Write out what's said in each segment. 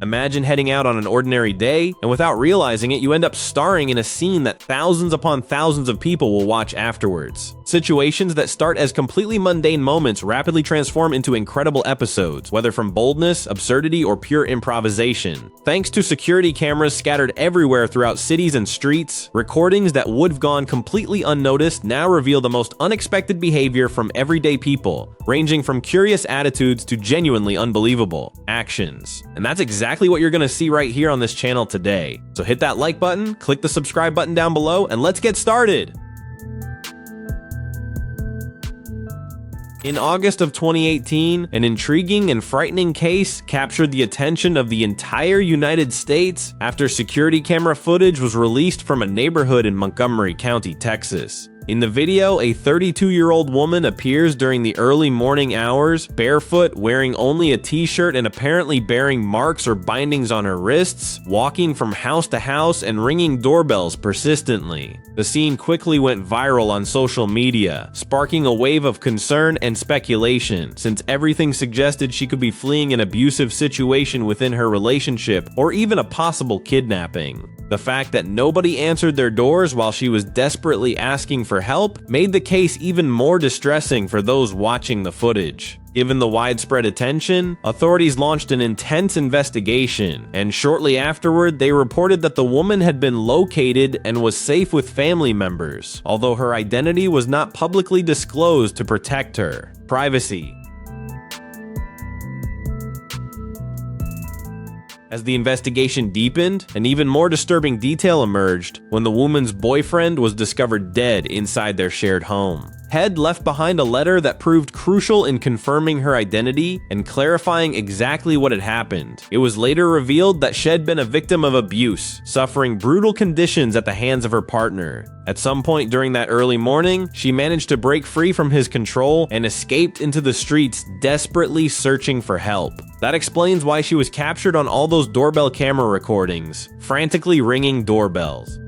Imagine heading out on an ordinary day, and without realizing it, you end up starring in a scene that thousands upon thousands of people will watch afterwards. Situations that start as completely mundane moments rapidly transform into incredible episodes, whether from boldness, absurdity, or pure improvisation. Thanks to security cameras scattered everywhere throughout cities and streets, recordings that would have gone completely unnoticed now reveal the most unexpected behavior from everyday people, ranging from curious attitudes to genuinely unbelievable actions. And that's exactly what you're gonna see right here on this channel today. So hit that like button, click the subscribe button down below, and let's get started! In August of 2018, an intriguing and frightening case captured the attention of the entire United States after security camera footage was released from a neighborhood in Montgomery County, Texas. In the video, a 32-year-old woman appears during the early morning hours, barefoot, wearing only a t-shirt and apparently bearing marks or bindings on her wrists, walking from house to house and ringing doorbells persistently. The scene quickly went viral on social media, sparking a wave of concern and speculation, since everything suggested she could be fleeing an abusive situation within her relationship or even a possible kidnapping. The fact that nobody answered their doors while she was desperately asking for help made the case even more distressing for those watching the footage. Given the widespread attention, authorities launched an intense investigation, and shortly afterward, they reported that the woman had been located and was safe with family members, although her identity was not publicly disclosed to protect her privacy. As the investigation deepened, an even more disturbing detail emerged when the woman's boyfriend was discovered dead inside their shared home. Head left behind a letter that proved crucial in confirming her identity and clarifying exactly what had happened. It was later revealed that she had been a victim of abuse, suffering brutal conditions at the hands of her partner. At some point during that early morning, she managed to break free from his control and escaped into the streets, desperately searching for help. That explains why she was captured on all those doorbell camera recordings, frantically ringing doorbells.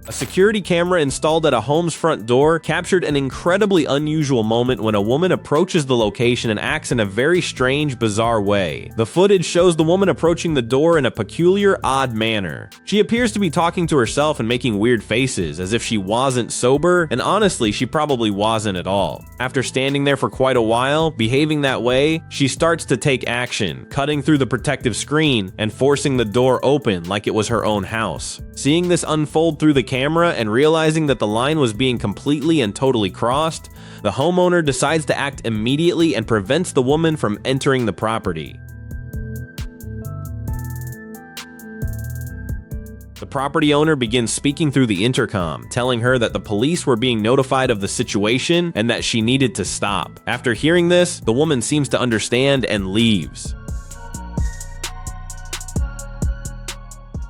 A security camera installed at a home's front door captured an incredibly unusual moment when a woman approaches the location and acts in a very strange, bizarre way. The footage shows the woman approaching the door in a peculiar, odd manner. She appears to be talking to herself and making weird faces, as if she wasn't sober, and honestly, she probably wasn't at all. After standing there for quite a while, behaving that way, she starts to take action, cutting through the protective screen and forcing the door open like it was her own house. Seeing this unfold through the camera and realizing that the line was being completely and totally crossed, the homeowner decides to act immediately and prevents the woman from entering the property. The property owner begins speaking through the intercom, telling her that the police were being notified of the situation and that she needed to stop. After hearing this, the woman seems to understand and leaves.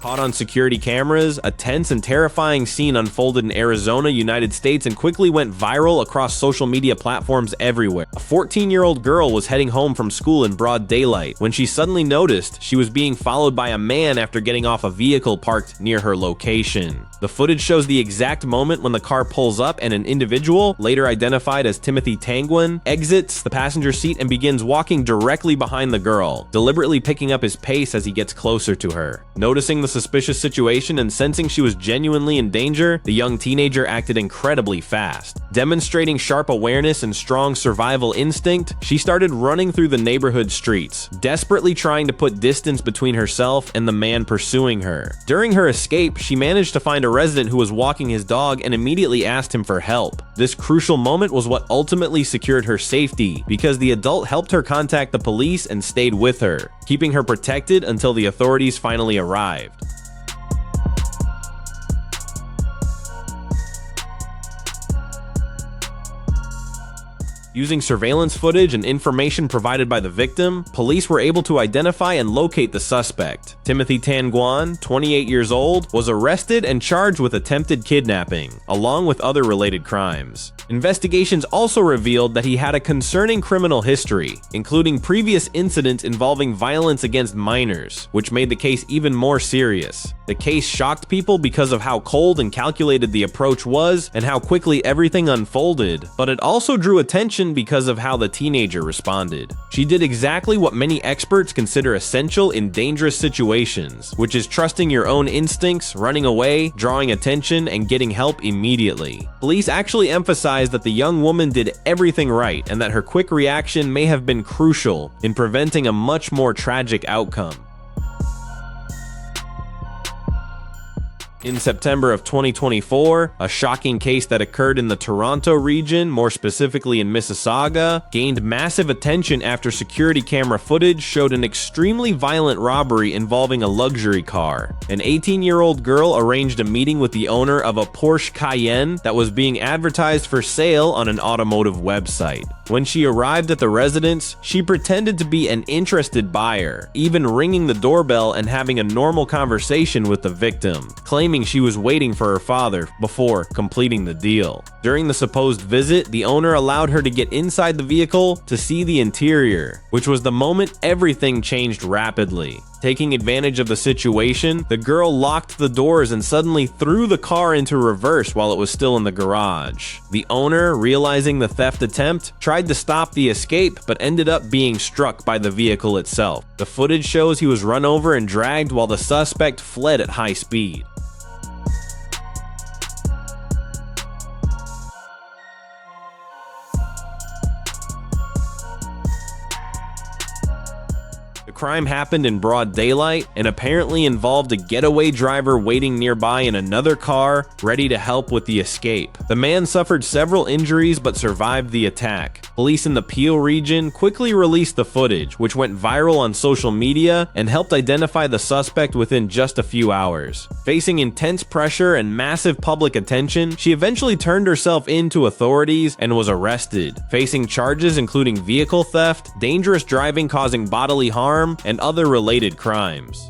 Caught on security cameras, a tense and terrifying scene unfolded in Arizona, United States, and quickly went viral across social media platforms everywhere. A 14-year-old girl was heading home from school in broad daylight when she suddenly noticed she was being followed by a man after getting off a vehicle parked near her location. The footage shows the exact moment when the car pulls up and an individual, later identified as Timothy Tanguan, exits the passenger seat and begins walking directly behind the girl, deliberately picking up his pace as he gets closer to her. Noticing the suspicious situation and sensing she was genuinely in danger, the young teenager acted incredibly fast. Demonstrating sharp awareness and strong survival instinct, she started running through the neighborhood streets, desperately trying to put distance between herself and the man pursuing her. During her escape, she managed to find a resident who was walking his dog and immediately asked him for help. This crucial moment was what ultimately secured her safety, because the adult helped her contact the police and stayed with her, keeping her protected until the authorities finally arrived. Using surveillance footage and information provided by the victim, police were able to identify and locate the suspect. Timothy Tanguan, 28 years old, was arrested and charged with attempted kidnapping, along with other related crimes. Investigations also revealed that he had a concerning criminal history, including previous incidents involving violence against minors, which made the case even more serious. The case shocked people because of how cold and calculated the approach was and how quickly everything unfolded, but it also drew attention attention because of how the teenager responded. She did exactly what many experts consider essential in dangerous situations, which is trusting your own instincts, running away, drawing attention, and getting help immediately. Police actually emphasized that the young woman did everything right and that her quick reaction may have been crucial in preventing a much more tragic outcome. In September of 2024, a shocking case that occurred in the Toronto region, more specifically in Mississauga, gained massive attention after security camera footage showed an extremely violent robbery involving a luxury car. An 18-year-old girl arranged a meeting with the owner of a Porsche Cayenne that was being advertised for sale on an automotive website. When she arrived at the residence, she pretended to be an interested buyer, even ringing the doorbell and having a normal conversation with the victim, claiming she was waiting for her father before completing the deal. During the supposed visit, the owner allowed her to get inside the vehicle to see the interior, which was the moment everything changed rapidly. Taking advantage of the situation, the girl locked the doors and suddenly threw the car into reverse while it was still in the garage. The owner, realizing the theft attempt, tried to stop the escape but ended up being struck by the vehicle itself. The footage shows he was run over and dragged while the suspect fled at high speed. The crime happened in broad daylight and apparently involved a getaway driver waiting nearby in another car, ready to help with the escape. The man suffered several injuries but survived the attack. Police in the Peel region quickly released the footage, which went viral on social media and helped identify the suspect within just a few hours. Facing intense pressure and massive public attention, she eventually turned herself in to authorities and was arrested, facing charges including vehicle theft, dangerous driving causing bodily harm, and other related crimes.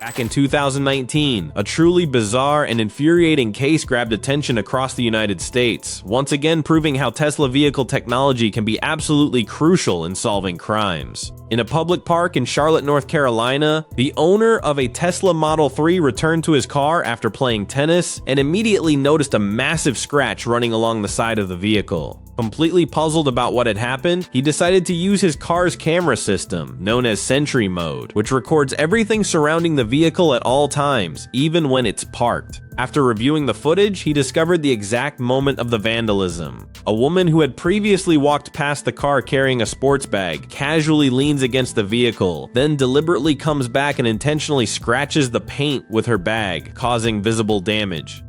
Back in 2019, a truly bizarre and infuriating case grabbed attention across the United States, once again proving how Tesla vehicle technology can be absolutely crucial in solving crimes. In a public park in Charlotte, North Carolina, the owner of a Tesla Model 3 returned to his car after playing tennis and immediately noticed a massive scratch running along the side of the vehicle. Completely puzzled about what had happened, he decided to use his car's camera system, known as Sentry Mode, which records everything surrounding the vehicle at all times, even when it's parked. After reviewing the footage, he discovered the exact moment of the vandalism. A woman who had previously walked past the car carrying a sports bag casually leans against the vehicle, then deliberately comes back and intentionally scratches the paint with her bag, causing visible damage.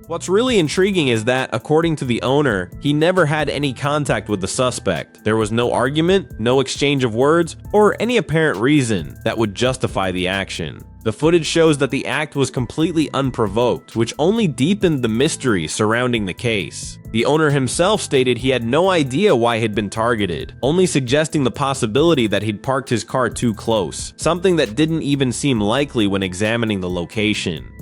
What's really intriguing is that, according to the owner, he never had any contact with the suspect. There was no argument, no exchange of words, or any apparent reason that would justify the action. The footage shows that the act was completely unprovoked, which only deepened the mystery surrounding the case. The owner himself stated he had no idea why he'd been targeted, only suggesting the possibility that he'd parked his car too close, something that didn't even seem likely when examining the location.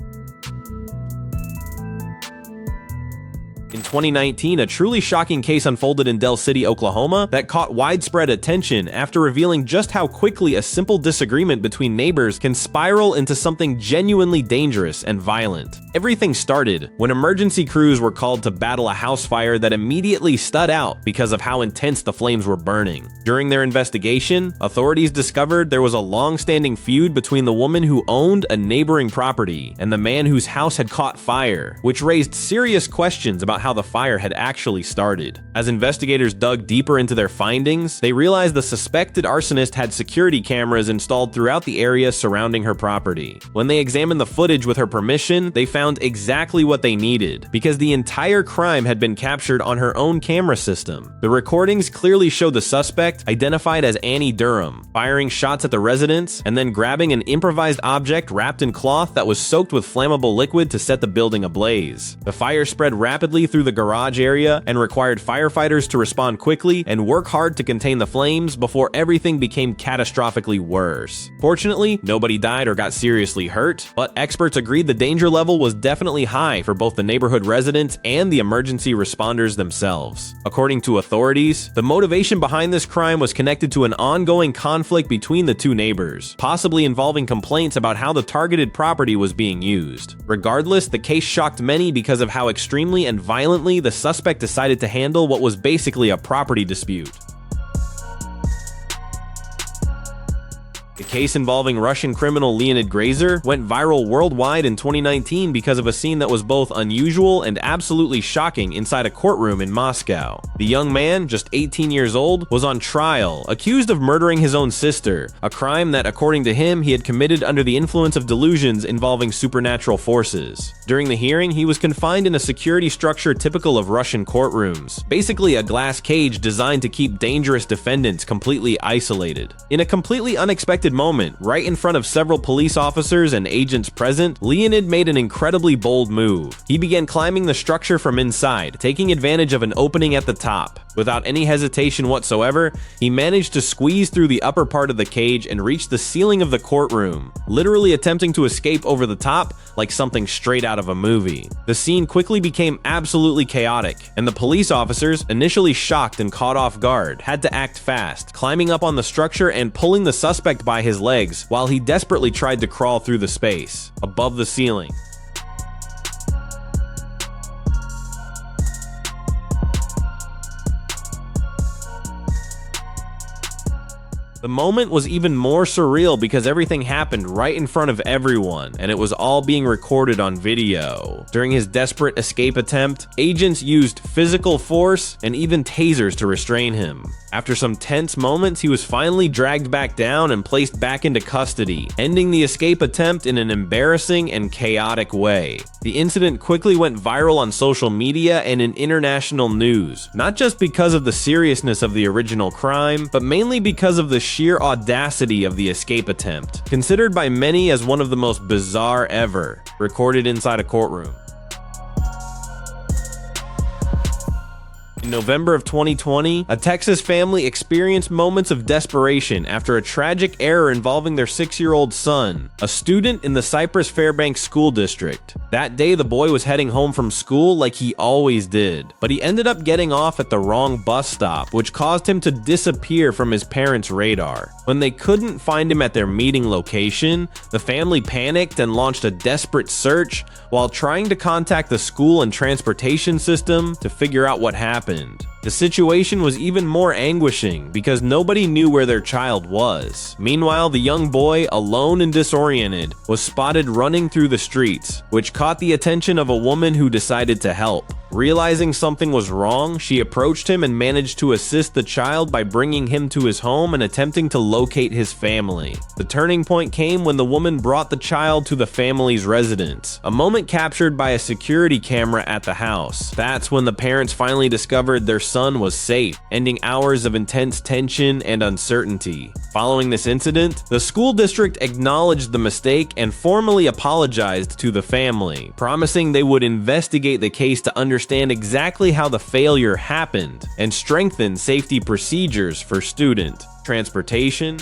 In 2019, a truly shocking case unfolded in Del City, Oklahoma that caught widespread attention after revealing just how quickly a simple disagreement between neighbors can spiral into something genuinely dangerous and violent. Everything started when emergency crews were called to battle a house fire that immediately stood out because of how intense the flames were burning. During their investigation, authorities discovered there was a long-standing feud between the woman who owned a neighboring property and the man whose house had caught fire, which raised serious questions about how the fire had actually started. As investigators dug deeper into their findings, they realized the suspected arsonist had security cameras installed throughout the area surrounding her property. When they examined the footage with her permission, they found exactly what they needed, because the entire crime had been captured on her own camera system. The recordings clearly showed the suspect, identified as Annie Durham, firing shots at the residence and then grabbing an improvised object wrapped in cloth that was soaked with flammable liquid to set the building ablaze. The fire spread rapidly directly through the garage area and required firefighters to respond quickly and work hard to contain the flames before everything became catastrophically worse. Fortunately, nobody died or got seriously hurt, but experts agreed the danger level was definitely high for both the neighborhood residents and the emergency responders themselves. According to authorities, the motivation behind this crime was connected to an ongoing conflict between the two neighbors, possibly involving complaints about how the targeted property was being used. Regardless, the case shocked many because of how extremely and violently the suspect decided to handle what was basically a property dispute. The case involving Russian criminal Leonid Grazer went viral worldwide in 2019 because of a scene that was both unusual and absolutely shocking inside a courtroom in Moscow. The young man, just 18 years old, was on trial, accused of murdering his own sister, a crime that, according to him, he had committed under the influence of delusions involving supernatural forces. During the hearing, he was confined in a security structure typical of Russian courtrooms, basically a glass cage designed to keep dangerous defendants completely isolated. In a completely unexpected moment, right in front of several police officers and agents present, Leonid made an incredibly bold move. He began climbing the structure from inside, taking advantage of an opening at the top. Without any hesitation whatsoever, he managed to squeeze through the upper part of the cage and reach the ceiling of the courtroom, literally attempting to escape over the top like something straight out of a movie. The scene quickly became absolutely chaotic, and the police officers, initially shocked and caught off guard, had to act fast, climbing up on the structure and pulling the suspect by his legs while he desperately tried to crawl through the space above the ceiling. The moment was even more surreal because everything happened right in front of everyone, and it was all being recorded on video. During his desperate escape attempt, agents used physical force and even tasers to restrain him. After some tense moments, he was finally dragged back down and placed back into custody, ending the escape attempt in an embarrassing and chaotic way. The incident quickly went viral on social media and in international news, not just because of the seriousness of the original crime, but mainly because of the sheer audacity of the escape attempt, considered by many as one of the most bizarre ever, recorded inside a courtroom. In November of 2020, a Texas family experienced moments of desperation after a tragic error involving their 6-year-old son, a student in the Cypress Fairbanks School District. That day, the boy was heading home from school like he always did, but he ended up getting off at the wrong bus stop, which caused him to disappear from his parents' radar. When they couldn't find him at their meeting location, the family panicked and launched a desperate search while trying to contact the school and transportation system to figure out what happened. The situation was even more anguishing because nobody knew where their child was. Meanwhile, the young boy, alone and disoriented, was spotted running through the streets, which caught the attention of a woman who decided to help. Realizing something was wrong, she approached him and managed to assist the child by bringing him to his home and attempting to locate his family. The turning point came when the woman brought the child to the family's residence, a moment captured by a security camera at the house. That's when the parents finally discovered their son was safe, ending hours of intense tension and uncertainty. Following this incident, the school district acknowledged the mistake and formally apologized to the family, promising they would investigate the case to understand exactly how the failure happened and strengthen safety procedures for student transportation.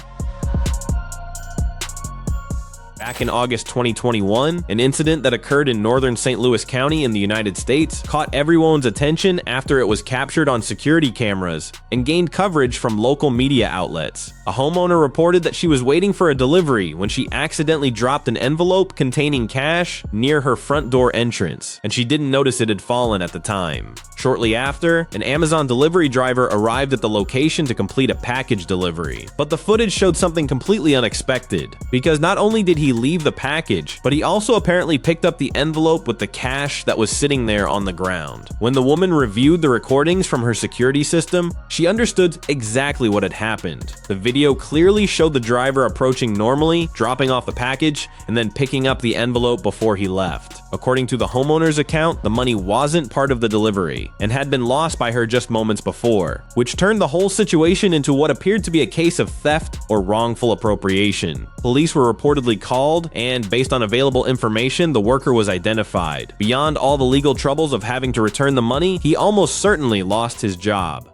Back in August 2021, an incident that occurred in northern St. Louis County in the United States caught everyone's attention after it was captured on security cameras and gained coverage from local media outlets. A homeowner reported that she was waiting for a delivery when she accidentally dropped an envelope containing cash near her front door entrance, and she didn't notice it had fallen at the time. Shortly after, an Amazon delivery driver arrived at the location to complete a package delivery. But the footage showed something completely unexpected, because not only did he leave the package, but he also apparently picked up the envelope with the cash that was sitting there on the ground. When the woman reviewed the recordings from her security system, she understood exactly what had happened. The video clearly showed the driver approaching normally, dropping off the package, and then picking up the envelope before he left. According to the homeowner's account, the money wasn't part of the delivery and had been lost by her just moments before, which turned the whole situation into what appeared to be a case of theft or wrongful appropriation. Police were reportedly called, and based on available information, the worker was identified. Beyond all the legal troubles of having to return the money, he almost certainly lost his job.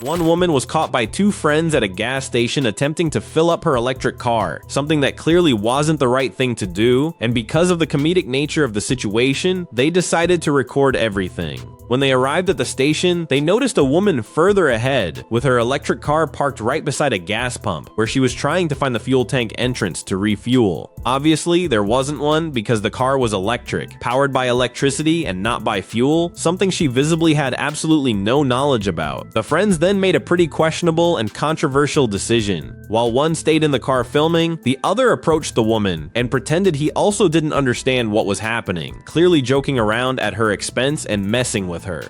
One woman was caught by two friends at a gas station attempting to fill up her electric car, something that clearly wasn't the right thing to do, and because of the comedic nature of the situation, they decided to record everything. When they arrived at the station, they noticed a woman further ahead, with her electric car parked right beside a gas pump, where she was trying to find the fuel tank entrance to refuel. Obviously, there wasn't one because the car was electric, powered by electricity and not by fuel, something she visibly had absolutely no knowledge about. The friends then made a pretty questionable and controversial decision. While one stayed in the car filming, the other approached the woman and pretended he also didn't understand what was happening, clearly joking around at her expense and messing with her.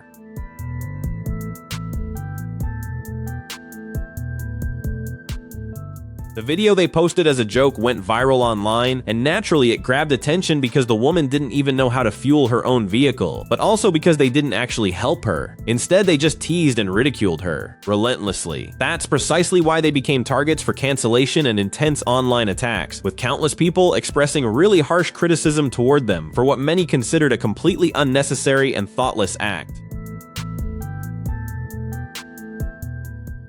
The video they posted as a joke went viral online, and naturally it grabbed attention because the woman didn't even know how to fuel her own vehicle, but also because they didn't actually help her. Instead, they just teased and ridiculed her, relentlessly. That's precisely why they became targets for cancellation and intense online attacks, with countless people expressing really harsh criticism toward them for what many considered a completely unnecessary and thoughtless act.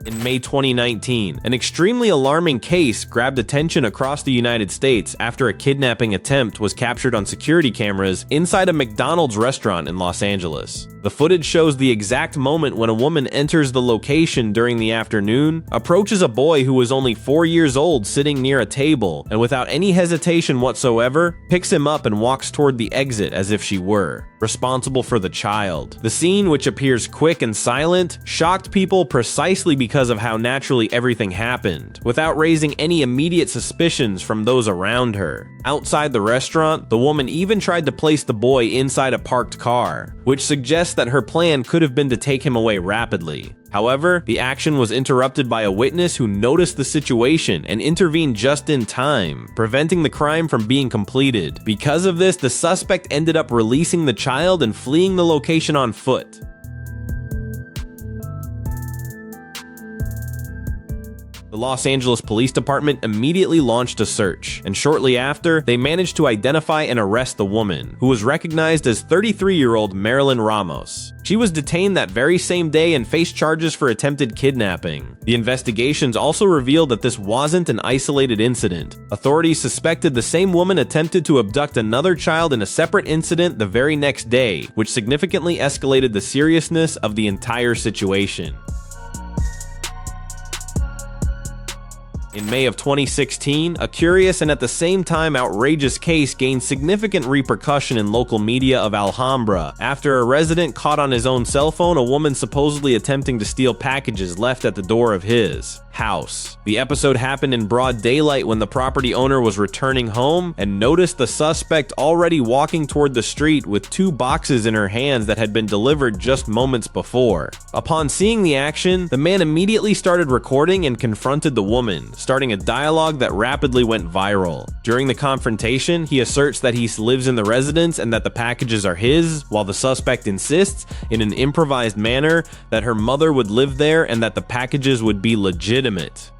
In May 2019, an extremely alarming case grabbed attention across the United States after a kidnapping attempt was captured on security cameras inside a McDonald's restaurant in Los Angeles. The footage shows the exact moment when a woman enters the location during the afternoon, approaches a boy who was only 4 years old sitting near a table, and without any hesitation whatsoever, picks him up and walks toward the exit as if she were responsible for the child. The scene, which appears quick and silent, shocked people precisely because of how naturally everything happened, without raising any immediate suspicions from those around her. Outside the restaurant, the woman even tried to place the boy inside a parked car, which suggests that her plan could have been to take him away rapidly. However, the action was interrupted by a witness who noticed the situation and intervened just in time, preventing the crime from being completed. Because of this, the suspect ended up releasing the child and fleeing the location on foot. The Los Angeles Police Department immediately launched a search, and shortly after, they managed to identify and arrest the woman, who was recognized as 33-year-old Marilyn Ramos. She was detained that very same day and faced charges for attempted kidnapping. The investigations also revealed that this wasn't an isolated incident. Authorities suspected the same woman attempted to abduct another child in a separate incident the very next day, which significantly escalated the seriousness of the entire situation. In May of 2016, a curious and at the same time outrageous case gained significant repercussion in local media of Alhambra after a resident caught on his own cell phone a woman supposedly attempting to steal packages left at the door of his house. The episode happened in broad daylight when the property owner was returning home and noticed the suspect already walking toward the street with 2 boxes in her hands that had been delivered just moments before. Upon seeing the action, the man immediately started recording and confronted the woman, starting a dialogue that rapidly went viral. During the confrontation, he asserts that he lives in the residence and that the packages are his, while the suspect insists, in an improvised manner, that her mother would live there and that the packages would be legitimate.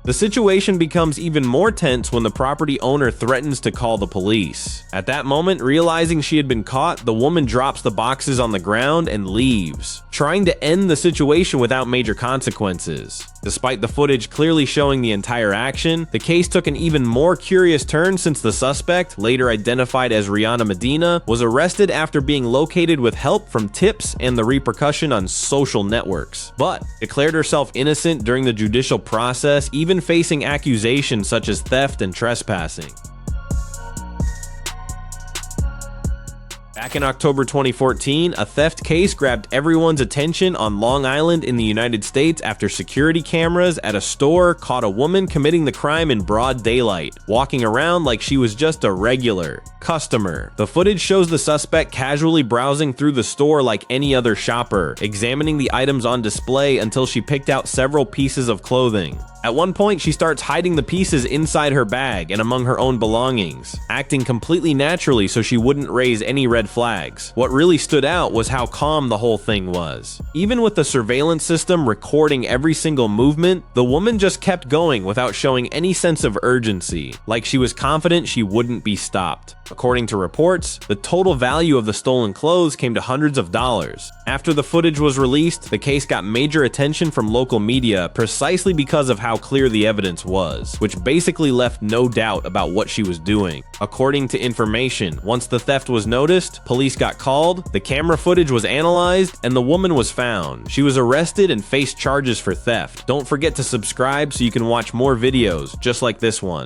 The situation becomes even more tense when the property owner threatens to call the police. At that moment, realizing she had been caught, the woman drops the boxes on the ground and leaves, trying to end the situation without major consequences. Despite the footage clearly showing the entire action, the case took an even more curious turn since the suspect, later identified as Rihanna Medina, was arrested after being located with help from tips and the repercussion on social networks, but declared herself innocent during the judicial process, even facing accusations such as theft and trespassing. Back in October 2014, a theft case grabbed everyone's attention on Long Island in the United States after security cameras at a store caught a woman committing the crime in broad daylight, walking around like she was just a regular customer. The footage shows the suspect casually browsing through the store like any other shopper, examining the items on display until she picked out several pieces of clothing. At one point, she starts hiding the pieces inside her bag and among her own belongings, acting completely naturally so she wouldn't raise any red flags. What really stood out was how calm the whole thing was. Even with the surveillance system recording every single movement, the woman just kept going without showing any sense of urgency, like she was confident she wouldn't be stopped. According to reports, the total value of the stolen clothes came to hundreds of dollars. After the footage was released, the case got major attention from local media precisely because of how clear the evidence was, which basically left no doubt about what she was doing. According to information, once the theft was noticed, police got called, the camera footage was analyzed, and the woman was found. She was arrested and faced charges for theft. Don't forget to subscribe so you can watch more videos just like this one.